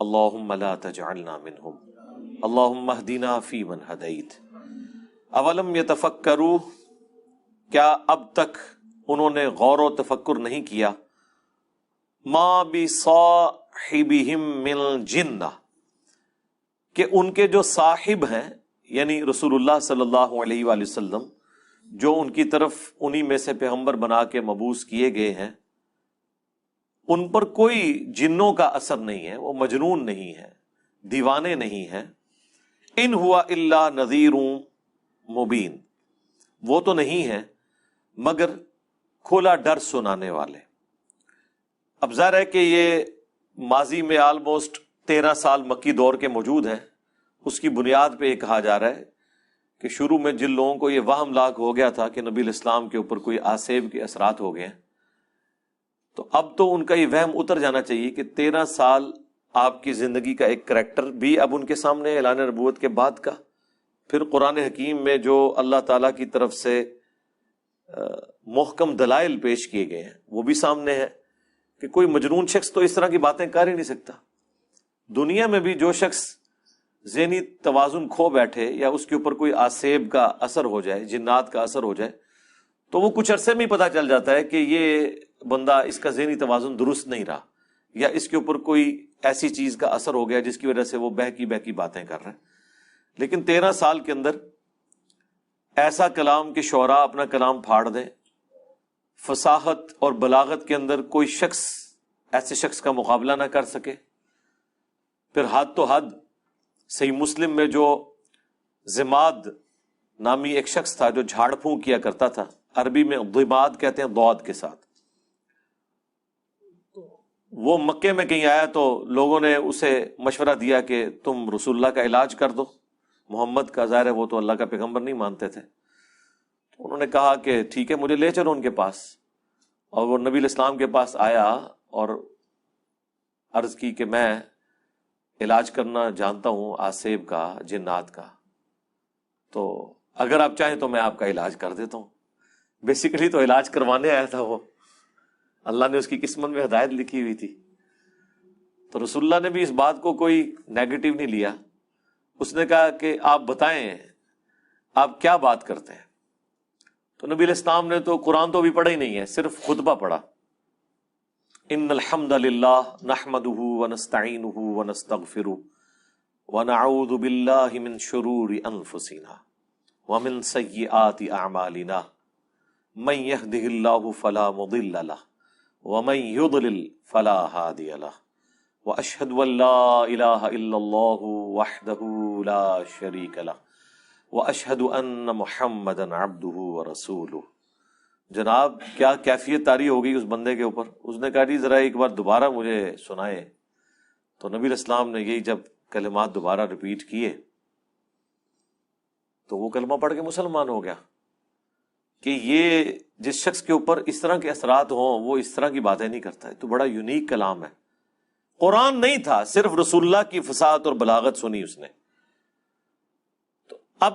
اللہم لا تجعلنا منہم اللہم اہدنا فیمن ہدیت۔ اولم یتفکروا، کیا اب تک انہوں نے غور و تفکر نہیں کیا، ما بصاحبہم من جنہ، کہ ان کے جو صاحب ہیں یعنی رسول اللہ صلی اللہ علیہ وآلہ وسلم، جو ان کی طرف انہی میں سے پیغمبر بنا کے مبعوث کیے گئے ہیں، ان پر کوئی جنوں کا اثر نہیں ہے، وہ مجنون نہیں ہے، دیوانے نہیں ہیں۔ ان ہوا الا نذیر مبین، وہ تو نہیں ہے مگر کھلا ڈر سنانے والے۔ اب ظاہر ہے کہ یہ ماضی میں آلموسٹ 13 سال مکی دور کے موجود ہیں، اس کی بنیاد پہ یہ کہا جا رہا ہے کہ شروع میں جن لوگوں کو یہ وہم لاحق ہو گیا تھا کہ نبی الاسلام کے اوپر کوئی آسیب کے اثرات ہو گئے ہیں، تو اب تو ان کا یہ وہم اتر جانا چاہیے کہ 13 سال آپ کی زندگی کا ایک کریکٹر بھی اب ان کے سامنے اعلان نبوت کے بعد کا، پھر قرآن حکیم میں جو اللہ تعالیٰ کی طرف سے محکم دلائل پیش کیے گئے ہیں وہ بھی سامنے ہے کہ کوئی مجنون شخص تو اس طرح کی باتیں کر ہی نہیں سکتا۔ دنیا میں بھی جو شخص ذہنی توازن کھو بیٹھے یا اس کے اوپر کوئی آسیب کا اثر ہو جائے، جنات کا اثر ہو جائے، تو وہ کچھ عرصے میں ہی پتہ چل جاتا ہے کہ یہ بندہ، اس کا ذہنی توازن درست نہیں رہا، یا اس کے اوپر کوئی ایسی چیز کا اثر ہو گیا جس کی وجہ سے وہ بہکی باتیں کر رہے ہیں۔ لیکن 13 سال کے اندر ایسا کلام کہ شعراء اپنا کلام پھاڑ دیں، فصاحت اور بلاغت کے اندر کوئی شخص ایسے شخص کا مقابلہ نہ کر سکے۔ پھر حد تو حد، صحیح مسلم میں جو ضماد نامی ایک شخص تھا جو جھاڑ پھونک کیا کرتا تھا، عربی میں ضماد کہتے ہیں ضاد کے ساتھ، وہ مکے میں کہیں آیا تو لوگوں نے اسے مشورہ دیا کہ تم رسول اللہ کا علاج کر دو، محمد کا، ظاہر ہے وہ تو اللہ کا پیغمبر نہیں مانتے تھے۔ تو انہوں نے کہا کہ ٹھیک ہے، مجھے لے چلو ان کے پاس، اور وہ نبی الاسلام کے پاس آیا اور عرض کی کہ میں علاج کرنا جانتا ہوں آسیب کا، جنات کا، تو اگر آپ چاہیں تو میں آپ کا علاج کر دیتا ہوں۔ بیسیکلی تو علاج کروانے آیا تھا وہ، اللہ نے اس کی قسمت میں ہدایت لکھی ہوئی تھی۔ تو رسول اللہ نے بھی اس بات کو کوئی نیگیٹو نہیں لیا، اس نے کہا کہ آپ بتائیں آپ کیا بات کرتے ہیں۔ تو نبی علیہ السلام نے تو قرآن تو بھی پڑھا ہی نہیں ہے، صرف خطبہ پڑھا۔ ان الحمد للہ نحمده ونستعینه ونستغفره ونعوذ باللہ من شرور انفسنا ومن سیئات اعمالنا من يهده اللہ فلا مضل له ومن يضلل فلا هادی له واشهد ان لا الہ الا اللہ وحدہ لا شریک له واشهد ان محمدا عبدہ ورسولہ۔ جناب کیا کیفیت طاری ہو گئی اس بندے کے اوپر۔ اس نے کہا جی ذرا ایک بار دوبارہ مجھے سنائے۔ تو نبی علیہ السلام نے یہی جب کلمات دوبارہ ریپیٹ کیے تو وہ کلمہ پڑھ کے مسلمان ہو گیا کہ یہ جس شخص کے اوپر اس طرح کے اثرات ہوں وہ اس طرح کی باتیں نہیں کرتا ہے، تو بڑا یونیک کلام ہے۔ قرآن نہیں تھا، صرف رسول اللہ کی فصاحت اور بلاغت سنی اس نے۔ تو اب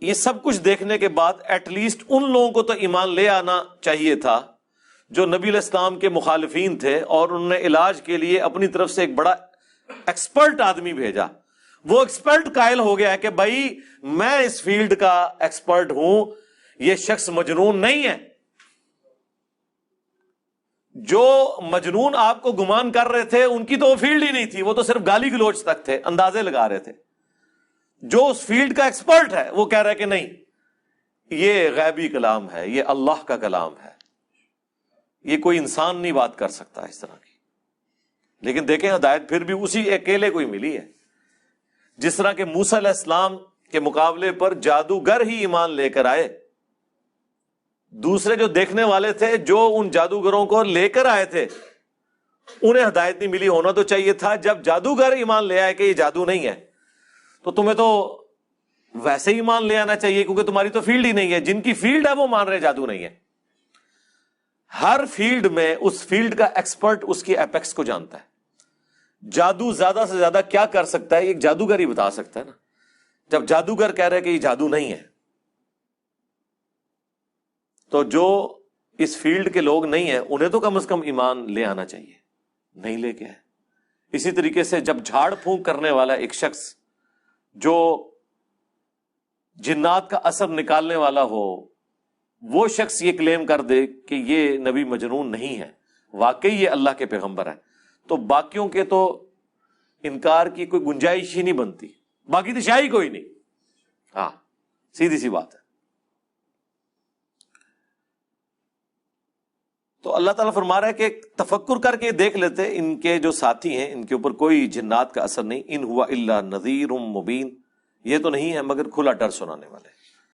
یہ سب کچھ دیکھنے کے بعد ایٹ لیسٹ ان لوگوں کو تو ایمان لے آنا چاہیے تھا جو نبی علیہ السلام کے مخالفین تھے، اور انہوں نے علاج کے لیے اپنی طرف سے ایک بڑا ایکسپرٹ آدمی بھیجا۔ وہ ایکسپرٹ قائل ہو گیا کہ بھائی میں اس فیلڈ کا ایکسپرٹ ہوں، یہ شخص مجنون نہیں ہے۔ جو مجنون آپ کو گمان کر رہے تھے ان کی تو وہ فیلڈ ہی نہیں تھی، وہ تو صرف گالی گلوچ تک تھے، اندازے لگا رہے تھے۔ جو اس فیلڈ کا ایکسپرٹ ہے وہ کہہ رہا ہے کہ نہیں، یہ غیبی کلام ہے، یہ اللہ کا کلام ہے، یہ کوئی انسان نہیں بات کر سکتا اس طرح کی۔ لیکن دیکھیں ہدایت پھر بھی اسی اکیلے کو ہی ملی ہے۔ جس طرح کہ موسیٰ علیہ السلام کے مقابلے پر جادوگر ہی ایمان لے کر آئے، دوسرے جو دیکھنے والے تھے جو ان جادوگروں کو لے کر آئے تھے انہیں ہدایت نہیں ملی۔ ہونا تو چاہیے تھا جب جادوگر ایمان لے آئے کہ یہ جادو نہیں ہے تو تمہیں تو ویسے ہی ایمان لے آنا چاہیے، کیونکہ تمہاری تو فیلڈ ہی نہیں ہے۔ جن کی فیلڈ ہے وہ مان رہے جادو نہیں ہے۔ ہر فیلڈ میں اس فیلڈ کا ایکسپرٹ اس کی ایپیکس کو جانتا ہے۔ جادو زیادہ سے زیادہ کیا کر سکتا ہے ایک جادوگر ہی بتا سکتا ہے نا۔ جب جادوگر کہہ رہے کہ یہ جادو نہیں ہے، تو جو اس فیلڈ کے لوگ نہیں ہیں انہیں تو کم از کم ایمان لے آنا چاہیے، نہیں لے کے ہے۔ اسی طریقے سے جب جھاڑ پھونک کرنے والا ایک شخص جو جنات کا اثر نکالنے والا ہو، وہ شخص یہ کلیم کر دے کہ یہ نبی مجنون نہیں ہے، واقعی یہ اللہ کے پیغمبر ہے، تو باقیوں کے تو انکار کی کوئی گنجائش ہی نہیں بنتی، باقی تو شاہی کوئی نہیں. ہاں سیدھی سی بات ہے. تو اللہ تعالیٰ فرما رہا ہے کہ تفکر کر کے دیکھ لیتے، ان کے جو ساتھی ہیں ان کے اوپر کوئی جنات کا اثر نہیں. ان ہوا الا نذیر مبین، یہ تو نہیں ہے مگر کھلا ڈر سنانے والے.